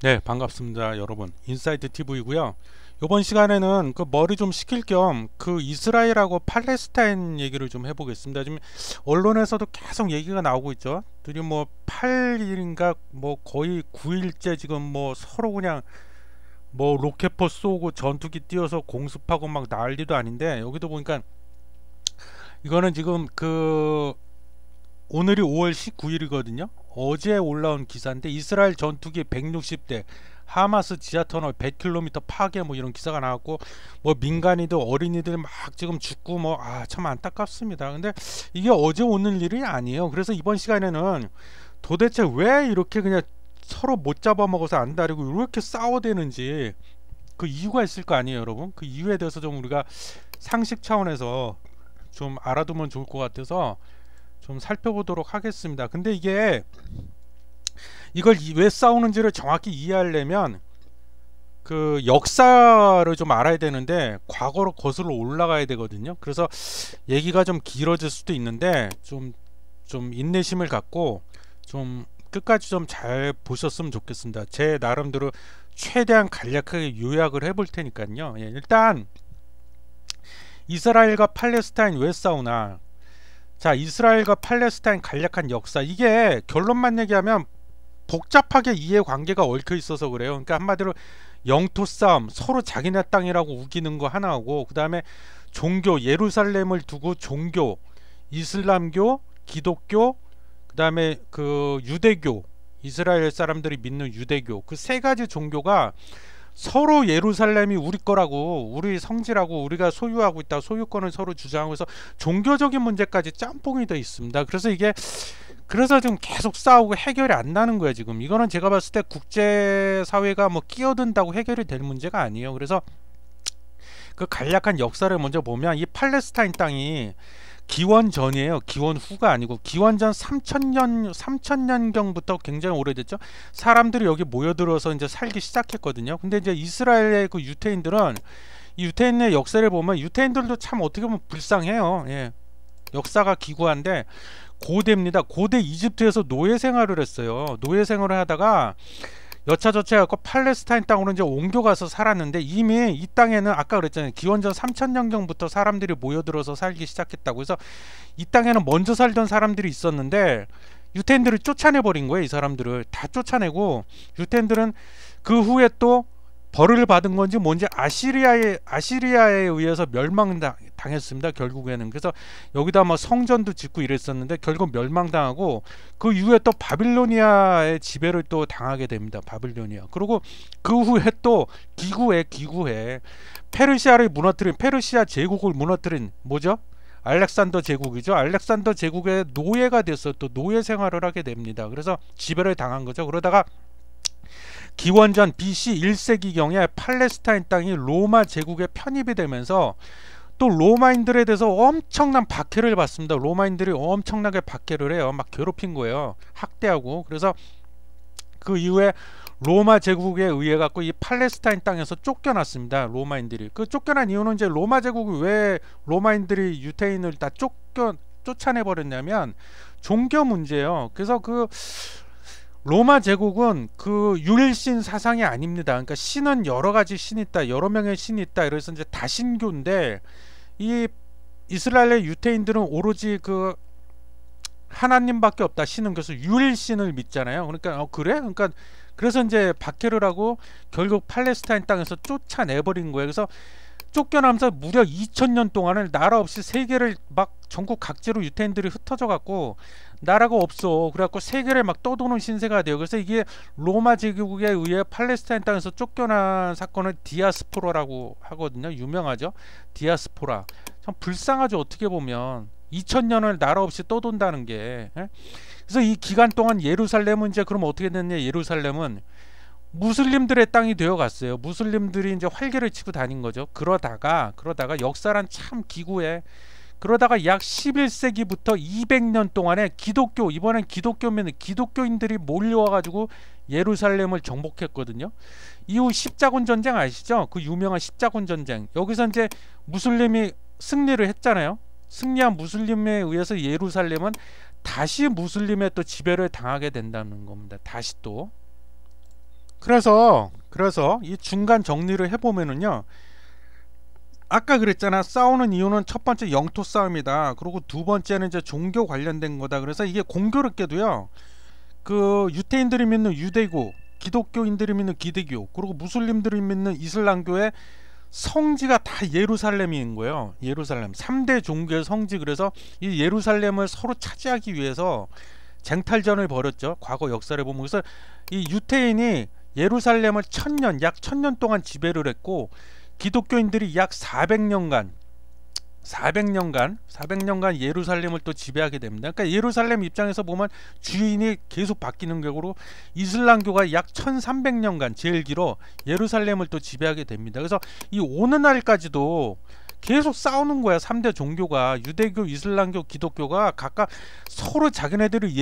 네, 반갑습니다, 여러분. 인사이드 TV고요. 이번 시간에는 그 머리 좀 식힐 겸 그 이스라엘하고 팔레스타인 얘기를 좀 해보겠습니다. 지금 언론에서도 계속 얘기가 나오고 있죠. 드디어 뭐 8일인가 뭐 거의 9일째 지금 뭐 서로 그냥 뭐 로켓포 쏘고 전투기 띄워서 공습하고 막 난리도 아닌데, 여기도 보니까 이거는 지금 그 오늘이 5월 19일이거든요. 어제 올라온 기사인데 이스라엘 전투기 160대, 하마스 지하터널 100km 파괴, 뭐 이런 기사가 나왔고, 뭐 민간인들 어린이들 막 지금 죽고, 뭐 참 안타깝습니다. 근데 이게 어제 오늘 일이 아니에요. 그래서 이번 시간에는 도대체 왜 이렇게 그냥 서로 못 잡아먹어서 안 다르고 이렇게 싸워대는지 그 이유가 있을 거 아니에요, 여러분. 그 이유에 대해서 좀 우리가 상식 차원에서 좀 알아두면 좋을 것 같아서 좀 살펴보도록 하겠습니다. 근데 이게 이걸 왜 싸우는지를 정확히 이해하려면 그 역사를 좀 알아야 되는데, 과거로 거슬러 올라가야 되거든요. 그래서 얘기가 좀 길어질 수도 있는데 좀 인내심을 갖고 좀 끝까지 좀 잘 보셨으면 좋겠습니다. 제 나름대로 최대한 간략하게 요약을 해볼 테니까요. 예, 일단 이스라엘과 팔레스타인 왜 싸우나. 자, 이스라엘과 팔레스타인 간략한 역사, 이게 결론만 얘기하면 복잡하게 이해관계가 얽혀 있어서 그래요. 그러니까 한마디로 영토 싸움, 서로 자기네 땅이라고 우기는 거 하나하고, 그 다음에 종교, 예루살렘을 두고 종교, 이슬람교, 기독교, 그 다음에 그 유대교, 이스라엘 사람들이 믿는 유대교, 그 세 가지 종교가 서로 예루살렘이 우리 거라고, 우리 성지라고, 우리가 소유하고 있다, 소유권을 서로 주장하고 해서 종교적인 문제까지 짬뽕이 되어 있습니다. 그래서 지금 계속 싸우고 해결이 안 나는 거예요. 지금 이거는 제가 봤을 때 국제사회가 뭐 끼어든다고 해결이 될 문제가 아니에요. 그래서 그 간략한 역사를 먼저 보면, 이 팔레스타인 땅이 기원 전이에요. 기원 후가 아니고 기원 전 3000년경부터 굉장히 오래됐죠. 사람들이 여기 모여들어서 이제 살기 시작했거든요. 근데 이제 이스라엘의 그 유태인들은, 이 유태인의 역사를 보면 유태인들도 참 어떻게 보면 불쌍해요. 예. 역사가 기구한데 고대입니다. 고대 이집트에서 노예 생활을 했어요. 노예 생활을 하다가 여차저차 해갖고 팔레스타인 땅으로 이제 옮겨가서 살았는데, 이미 이 땅에는 아까 그랬잖아요. 기원전 3000년경부터 사람들이 모여들어서 살기 시작했다고 해서 이 땅에는 먼저 살던 사람들이 있었는데 유태인들이 쫓아내버린 거예요. 이 사람들을 다 쫓아내고, 유태인들은 그 후에 또 벌을 받은 건지 뭔지 아시리아에 의해서 멸망당했습니다. 결국에는. 그래서 여기다 뭐 성전도 짓고 이랬었는데 결국 멸망당하고, 그 이후에 또 바빌로니아의 지배를 또 당하게 됩니다. 바빌로니아. 그리고 그 후에 또 기구해 페르시아를 무너뜨린, 페르시아 제국을 무너뜨린 뭐죠? 알렉산더 제국이죠. 알렉산더 제국의 노예가 돼서 또 노예 생활을 하게 됩니다. 그래서 지배를 당한 거죠. 그러다가 기원전 BC 1세기경에 팔레스타인 땅이 로마 제국에 편입이 되면서 또 로마인들에 대해서 엄청난 박해를 받습니다. 로마인들이 엄청나게 박해를 해요. 막 괴롭힌 거예요. 학대하고. 그래서 그 이후에 로마 제국에 의해 갖고 이 팔레스타인 땅에서 쫓겨났습니다. 로마인들이. 그 쫓겨난 이유는, 이제 로마 제국이 왜 로마인들이 유태인을 다 쫓아내 버렸냐면 종교 문제예요. 그래서 그 로마 제국은 그 유일신 사상이 아닙니다. 그러니까 신은 여러 가지 신이 있다, 여러 명의 신이 있다. 그래서 이제 다신교인데, 이 이스라엘의 유태인들은 오로지 그 하나님밖에 없다, 신은. 그래서 유일신을 믿잖아요. 그러니까 그래? 그러니까 그래서 이제 박해를 하고 결국 팔레스타인 땅에서 쫓아내버린 거예요. 그래서 쫓겨나면서 무려 2000년 동안을 나라 없이 세계를 막 전국 각지로 유태인들이 흩어져 갖고 나라가 없어. 그래갖고 세계를 막 떠도는 신세가 돼요. 그래서 이게 로마 제국에 의해 팔레스타인 땅에서 쫓겨난 사건을 디아스포라라고 하거든요. 유명하죠. 디아스포라. 참 불쌍하죠. 어떻게 보면 2000년을 나라 없이 떠돈다는 게. 예? 그래서 이 기간 동안 예루살렘은 이제 그럼 어떻게 됐냐. 예루살렘은 무슬림들의 땅이 되어 갔어요. 무슬림들이 이제 활개를 치고 다닌 거죠. 그러다가 역사란 참 기구해. 그러다가 약 11세기부터 200년 동안에 기독교, 이번엔 기독교인들이 몰려와 가지고 예루살렘을 정복했거든요. 이후 십자군 전쟁 아시죠? 그 유명한 십자군 전쟁. 여기서 이제 무슬림이 승리를 했잖아요. 승리한 무슬림에 의해서 예루살렘은 다시 무슬림의 또 지배를 당하게 된다는 겁니다. 다시 또. 그래서 이 중간 정리를 해보면은요, 아까 그랬잖아. 싸우는 이유는 첫 번째 영토 싸움이다. 그리고 두 번째는 이제 종교 관련된 거다. 그래서 이게 공교롭게도요, 그 유태인들이 믿는 유대교, 기독교인들이 믿는 기대교, 그리고 무슬림들이 믿는 이슬람교의 성지가 다 예루살렘인 거예요. 예루살렘 3대 종교의 성지. 그래서 이 예루살렘을 서로 차지하기 위해서 쟁탈전을 벌였죠. 과거 역사를 보면. 그래서 이 유태인이 예루살렘을 약 1000년 동안 지배를 했고, 기독교인들이 약 400년간 예루살렘을 또 지배하게 됩니다. 그러니까 예루살렘 입장에서 보면 주인이 계속 바뀌는 격으로 이슬람교가 약 1300년간 제일 길어 예루살렘을 또 지배하게 됩니다. 그래서 이 오늘날까지도 계속 싸우는 거야. 3대 종교가, 유대교, 이슬람교, 기독교가 각각 서로 자기네들이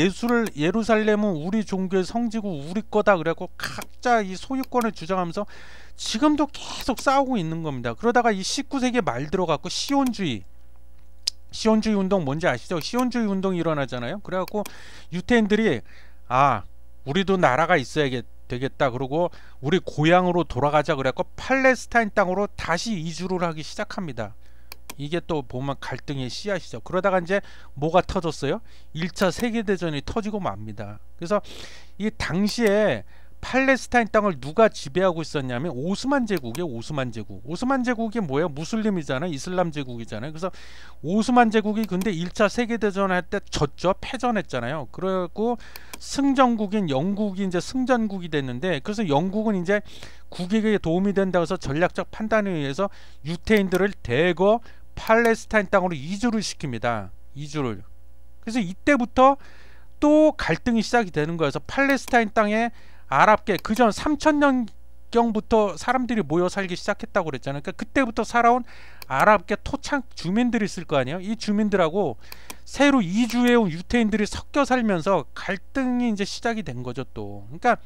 예루살렘은 우리 종교의 성지고 우리 거다 그래갖고 각자 이 소유권을 주장하면서 지금도 계속 싸우고 있는 겁니다. 그러다가 이 19세기 말 들어갖고 시온주의 운동 뭔지 아시죠? 시온주의 운동이 일어나잖아요. 그래갖고 유태인들이 우리도 나라가 있어야 되겠다. 그러고 우리 고향으로 돌아가자. 그래갖고 팔레스타인 땅으로 다시 이주를 하기 시작합니다. 이게 또 보면 갈등의 씨앗이죠. 그러다가 이제 뭐가 터졌어요? 1차 세계대전이 터지고 맙니다. 그래서 이 당시에 팔레스타인 땅을 누가 지배하고 있었냐면 오스만 제국이에요. 오스만 제국이 뭐예요? 무슬림이잖아요. 이슬람 제국이잖아요. 그래서 오스만 제국이 근데 1차 세계대전 할 때 졌죠. 패전했잖아요. 그리고 승전국인 영국이 이제 승전국이 됐는데, 그래서 영국은 이제 국익에 도움이 된다고 해서 전략적 판단에 의해서 유태인들을 대거 팔레스타인 땅으로 이주를 시킵니다. 이주를. 그래서 이때부터 또 갈등이 시작이 되는 거예요. 그래서 팔레스타인 땅에 아랍계, 그전 3000년경부터 사람들이 모여 살기 시작했다고 그랬잖아요. 그러니까 그때부터 살아온 아랍계 토착 주민들이 있을 거 아니에요. 이 주민들하고 새로 이주해온 유태인들이 섞여 살면서 갈등이 이제 시작이 된 거죠 또. 그러니까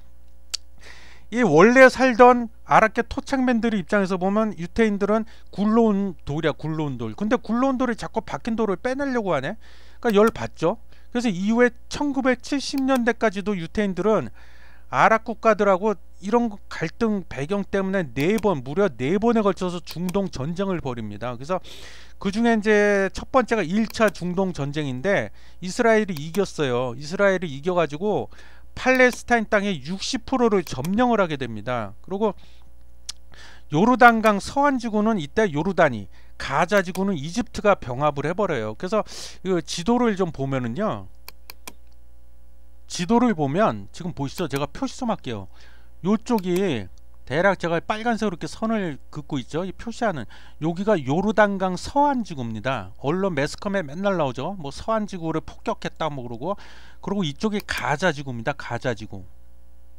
이 원래 살던 아랍계 토착맨들의 입장에서 보면 유태인들은 굴러온 돌이야, 굴러온 돌. 근데 굴러온 돌이 자꾸 박힌 돌을 빼내려고 하네. 그러니까 열 받죠. 그래서 이후에 1970년대까지도 유태인들은 아랍 국가들하고 이런 갈등 배경 때문에 무려 4번에 걸쳐서 중동 전쟁을 벌입니다. 그래서 그 중에 이제 첫 번째가 1차 중동 전쟁인데 이스라엘이 이겼어요. 이스라엘이 이겨가지고 팔레스타인 땅의 60%를 점령을 하게 됩니다. 그리고 요르단강 서안 지구는 이때 요르단이, 가자 지구는 이집트가 병합을 해버려요. 그래서 이 지도를 좀 보면은요, 지도를 보면 지금 보시죠. 제가 표시 좀 할게요. 요쪽이 대략 제가 빨간색으로 이렇게 선을 긋고 있죠. 이 표시하는 여기가 요르단강 서안지구입니다. 언론 매스컴에 맨날 나오죠. 뭐 서안지구를 폭격했다 뭐 그러고 이쪽이 가자지구입니다. 가자지구.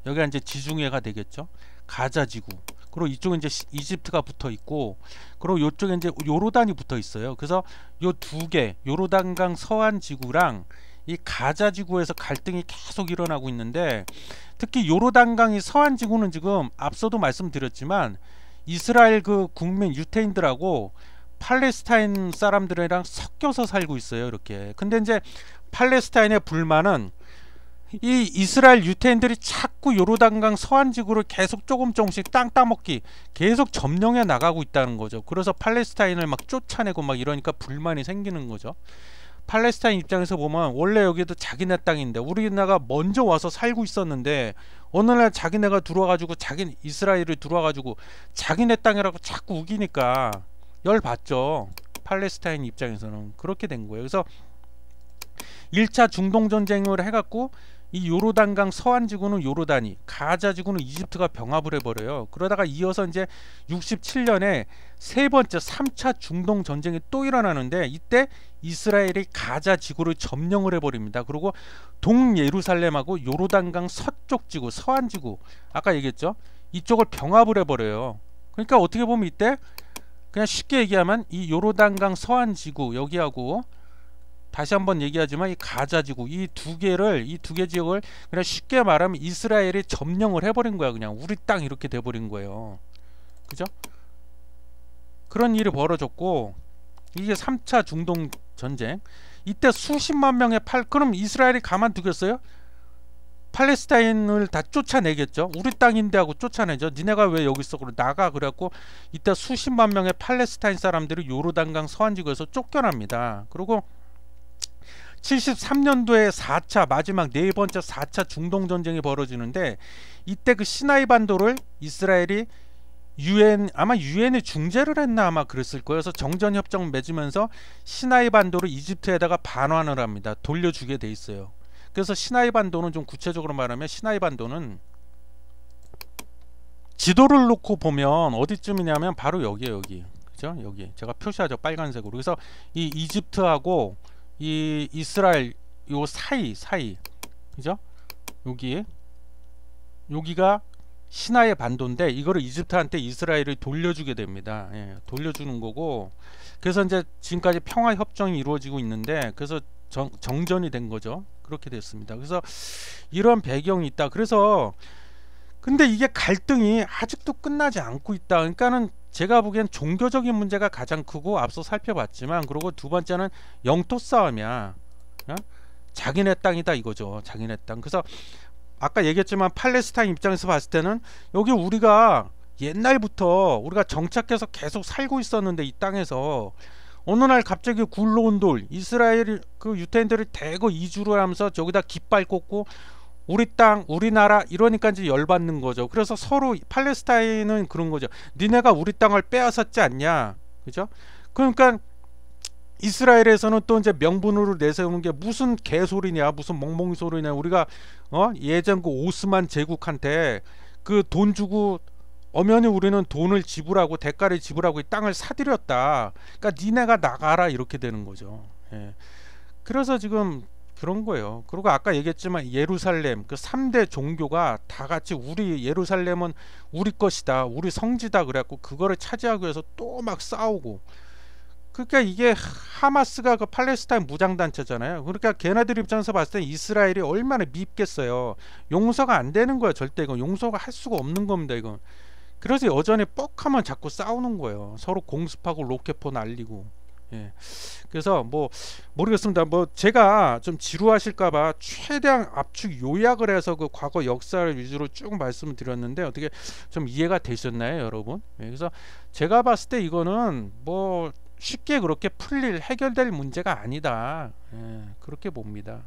여기가 이제 지중해가 되겠죠. 가자지구. 그리고 이쪽에 이제 이집트가 붙어 있고, 그리고 이쪽에 이제 요르단이 붙어 있어요. 그래서 요 두 개, 요르단강 서안지구랑 이 가자지구에서 갈등이 계속 일어나고 있는데, 특히 요르단강이 서안지구는 지금 앞서도 말씀드렸지만 이스라엘 그 국민 유태인들하고 팔레스타인 사람들이랑 섞여서 살고 있어요. 이렇게. 근데 이제 팔레스타인의 불만은 이 이스라엘 유태인들이 자꾸 요르단강 서안지구를 계속 조금씩 땅 따먹기, 계속 점령해 나가고 있다는 거죠. 그래서 팔레스타인을 막 쫓아내고 막 이러니까 불만이 생기는 거죠. 팔레스타인 입장에서 보면 원래 여기도 자기네 땅인데 우리나라가 먼저 와서 살고 있었는데 어느 날 자기네가 들어와가지고 이스라엘이 들어와가지고 자기네 땅이라고 자꾸 우기니까 열받죠. 팔레스타인 입장에서는 그렇게 된 거예요. 그래서 1차 중동전쟁을 해갖고 이 요르단강 서안지구는 요르단이, 가자지구는 이집트가 병합을 해버려요. 그러다가 이어서 이제 67년에 세 번째 3차 중동전쟁이 또 일어나는데 이때 이스라엘이 가자지구를 점령을 해버립니다. 그리고 동예루살렘하고 요르단강 서쪽 지구, 서안지구, 아까 얘기했죠. 이쪽을 병합을 해버려요. 그러니까 어떻게 보면 이때 그냥 쉽게 얘기하면 이 요르단강 서안지구 여기하고, 다시 한번 얘기하지만 이 가자지구 이 두 개 지역을 그냥 쉽게 말하면 이스라엘이 점령을 해버린 거야. 그냥 우리 땅 이렇게 돼버린 거예요. 그죠? 그런 일이 벌어졌고, 이게 3차 중동 전쟁. 이때 수십만 명의 그럼 이스라엘이 가만두겠어요? 팔레스타인을 다 쫓아내겠죠. 우리 땅인데 하고 쫓아내죠. 니네가 왜 여기 있어? 그래 나가. 그래갖고 이때 수십만 명의 팔레스타인 사람들이 요르단강 서안지구에서 쫓겨납니다. 그리고 73년도에 4차 마지막 네 번째 4차 중동 전쟁이 벌어지는데 이때 그 시나이 반도를 이스라엘이 아마 유엔이 중재를 했나 아마 그랬을 거예요. 그래서 정전 협정 맺으면서 시나이 반도를 이집트에다가 반환을 합니다. 돌려주게 돼 있어요. 그래서 시나이 반도는 좀 구체적으로 말하면 시나이 반도는 지도를 놓고 보면 어디쯤이냐면 바로 여기에요. 여기. 그죠? 여기. 제가 표시하죠. 빨간색으로. 그래서 이 이집트하고 이 이스라엘 요 사이. 그죠? 여기가 시나이 반도인데 이거를 이집트한테 이스라엘이 돌려주게 됩니다. 예, 돌려주는 거고 그래서 이제 지금까지 평화 협정이 이루어지고 있는데 그래서 정전이 된 거죠. 그렇게 됐습니다. 그래서 이런 배경이 있다. 그래서 근데 이게 갈등이 아직도 끝나지 않고 있다. 그러니까는 제가 보기엔 종교적인 문제가 가장 크고 앞서 살펴봤지만 그리고 두 번째는 영토 싸움이야. 어? 자기네 땅이다 이거죠. 자기네 땅. 그래서 아까 얘기했지만 팔레스타인 입장에서 봤을 때는 여기 우리가 옛날부터 우리가 정착해서 계속 살고 있었는데 이 땅에서 어느 날 갑자기 굴러온 돌 이스라엘 그 유태인들을 대거 이주를 하면서 저기다 깃발 꽂고 우리 땅 우리나라 이러니까 이제 열받는 거죠. 그래서 서로 팔레스타인은 그런 거죠. 니네가 우리 땅을 빼앗았지 않냐. 그죠? 그러니까 이스라엘에서는 또 이제 명분으로 내세우는 게 무슨 개소리냐 무슨 멍멍이 소리냐. 우리가 예전 그 오스만 제국한테 그 돈 주고 엄연히 우리는 돈을 지불하고 대가를 지불하고 이 땅을 사들였다. 그러니까 니네가 나가라 이렇게 되는 거죠. 예. 그래서 지금 그런 거예요. 그리고 아까 얘기했지만 예루살렘 그 3대 종교가 다 같이 우리 예루살렘은 우리 것이다 우리 성지다 그래갖고 그거를 차지하기 위해서 또 막 싸우고 그러니까 이게 하마스가 그 팔레스타인 무장단체잖아요. 그러니까 걔네들 입장에서 봤을 때 이스라엘이 얼마나 밉겠어요. 용서가 안 되는 거예요. 절대 이건 용서가 할 수가 없는 겁니다. 이건. 그래서 여전히 뻑하면 자꾸 싸우는 거예요. 서로 공습하고 로켓포 날리고. 예. 그래서 뭐 모르겠습니다. 뭐 제가 좀 지루하실까봐 최대한 압축 요약을 해서 그 과거 역사를 위주로 쭉 말씀을 드렸는데 어떻게 좀 이해가 되셨나요, 여러분? 예. 그래서 제가 봤을 때 이거는 뭐 쉽게 그렇게 해결될 문제가 아니다. 예. 그렇게 봅니다.